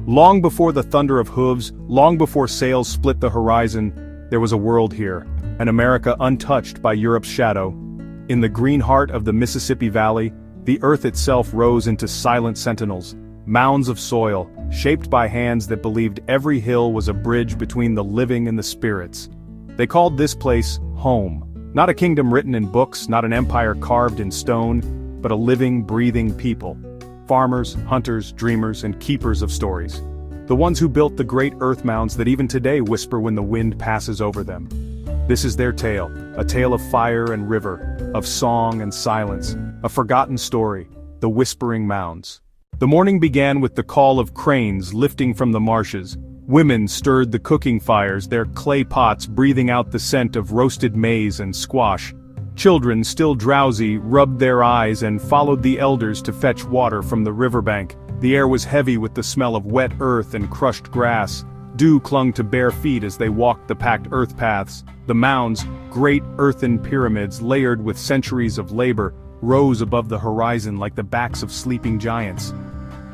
Long before the thunder of hooves, long before sails split the horizon, there was a world here, an America untouched by Europe's shadow. In the green heart of the Mississippi Valley, the earth itself rose into silent sentinels, mounds of soil, shaped by hands that believed every hill was a bridge between the living and the spirits. They called this place home. Not a kingdom written in books, not an empire carved in stone, but a living, breathing people. Farmers, hunters, dreamers, and keepers of stories. The ones who built the great earth mounds that even today whisper when the wind passes over them. This is their tale, a tale of fire and river, of song and silence, a forgotten story, the whispering mounds. The morning began with the call of cranes lifting from the marshes. Women stirred the cooking fires, their clay pots breathing out the scent of roasted maize and squash. Children, still drowsy, rubbed their eyes and followed the elders to fetch water from the riverbank. The air was heavy with the smell of wet earth and crushed grass. Dew clung to bare feet as they walked the packed earth paths. The mounds, great earthen pyramids layered with centuries of labor, rose above the horizon like the backs of sleeping giants.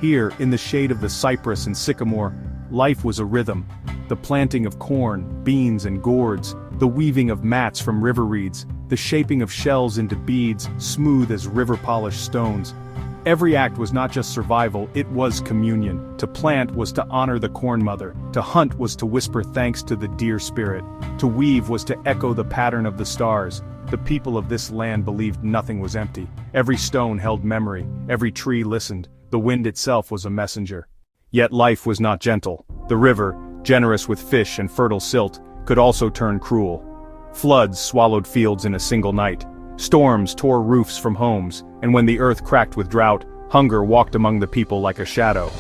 Here, in the shade of the cypress and sycamore, life was a rhythm. The planting of corn, beans and gourds, the weaving of mats from river reeds, the shaping of shells into beads, smooth as river-polished stones. Every act was not just survival, it was communion. To plant was to honor the corn mother, to hunt was to whisper thanks to the deer spirit, to weave was to echo the pattern of the stars. The people of this land believed nothing was empty. Every stone held memory, every tree listened, the wind itself was a messenger. Yet life was not gentle. The river, generous with fish and fertile silt, could also turn cruel. Floods swallowed fields in a single night. Storms tore roofs from homes, and when the earth cracked with drought, hunger walked among the people like a shadow.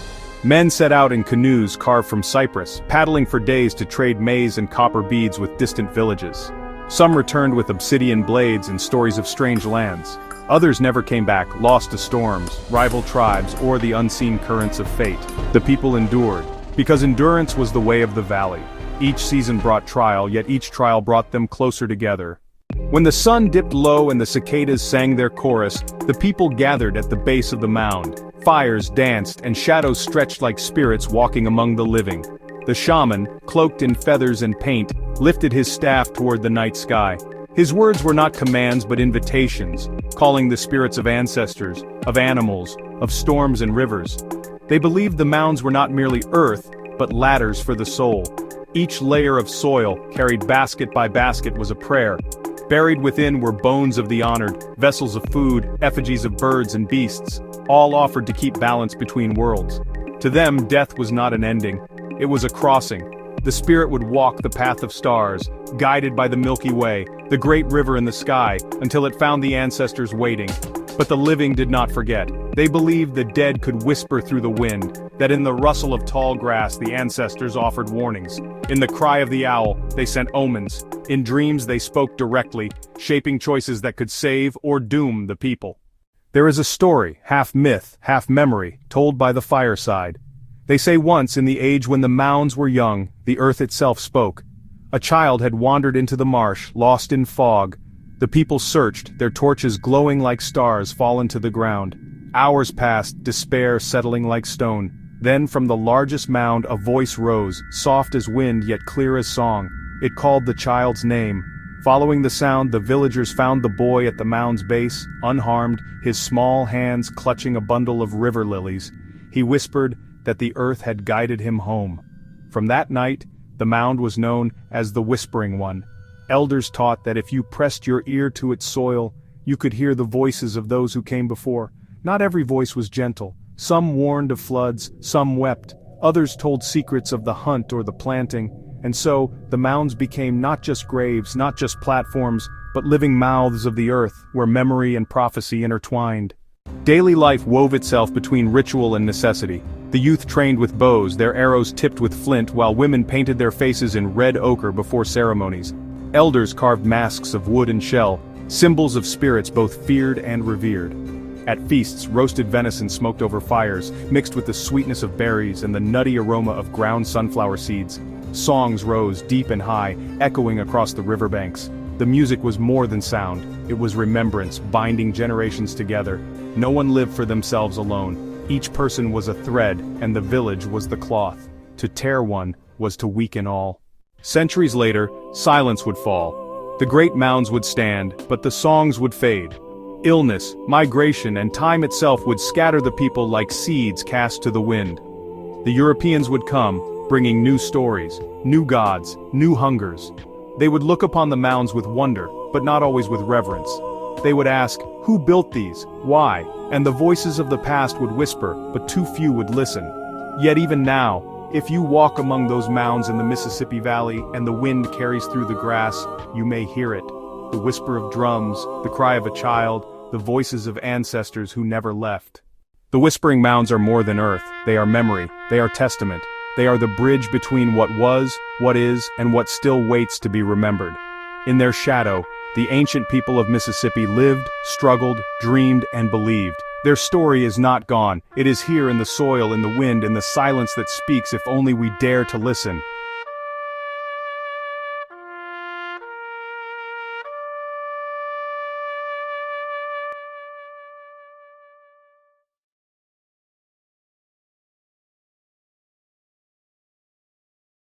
Men set out in canoes carved from cypress, paddling for days to trade maize and copper beads with distant villages. Some returned with obsidian blades and stories of strange lands. Others never came back, lost to storms, rival tribes, or the unseen currents of fate. The people endured, because endurance was the way of the valley. Each season brought trial, yet each trial brought them closer together. When the sun dipped low and the cicadas sang their chorus, the people gathered at the base of the mound. Fires danced and shadows stretched like spirits walking among the living. The shaman, cloaked in feathers and paint, lifted his staff toward the night sky. His words were not commands but invitations, calling the spirits of ancestors, of animals, of storms and rivers. They believed the mounds were not merely earth, but ladders for the soul. Each layer of soil, carried basket by basket, was a prayer. Buried within were bones of the honored, vessels of food, effigies of birds and beasts, all offered to keep balance between worlds. To them, death was not an ending, it was a crossing. The spirit would walk the path of stars, guided by the Milky Way, the great river in the sky, until it found the ancestors waiting. But the living did not forget. They believed the dead could whisper through the wind, that in the rustle of tall grass the ancestors offered warnings. In the cry of the owl, they sent omens. In dreams they spoke directly, shaping choices that could save or doom the people. There is a story, half myth, half memory, told by the fireside. They say once in the age when the mounds were young, the earth itself spoke. A child had wandered into the marsh, lost in fog. The people searched, their torches glowing like stars fallen to the ground. Hours passed, despair settling like stone. Then from the largest mound a voice rose, soft as wind yet clear as song. It called the child's name. Following the sound, the villagers found the boy at the mound's base, unharmed, his small hands clutching a bundle of river lilies. He whispered that the earth had guided him home. From that night, the mound was known as the Whispering One. Elders taught that if you pressed your ear to its soil, you could hear the voices of those who came before. Not every voice was gentle. Some warned of floods, some wept, others told secrets of the hunt or the planting, and so, the mounds became not just graves, not just platforms, but living mouths of the earth, where memory and prophecy intertwined. Daily life wove itself between ritual and necessity. The youth trained with bows, their arrows tipped with flint, while women painted their faces in red ochre before ceremonies. Elders carved masks of wood and shell, symbols of spirits both feared and revered. At feasts, roasted venison smoked over fires, mixed with the sweetness of berries and the nutty aroma of ground sunflower seeds. Songs rose deep and high, echoing across the riverbanks. The music was more than sound, it was remembrance, binding generations together. No one lived for themselves alone. Each person was a thread, and the village was the cloth. To tear one was to weaken all. Centuries later, silence would fall. The great mounds would stand, but the songs would fade. Illness, migration, and time itself would scatter the people like seeds cast to the wind. The Europeans would come, bringing new stories, new gods, new hungers. They would look upon the mounds with wonder, but not always with reverence. They would ask, who built these? Why? And the voices of the past would whisper, but too few would listen. Yet even now, if you walk among those mounds in the Mississippi Valley and the wind carries through the grass, you may hear it. The whisper of drums, the cry of a child, the voices of ancestors who never left. The whispering mounds are more than earth, they are memory, they are testament. They are the bridge between what was, what is, and what still waits to be remembered. In their shadow, the ancient people of Mississippi lived, struggled, dreamed, and believed. Their story is not gone. It is here in the soil, in the wind, in the silence that speaks if only we dare to listen.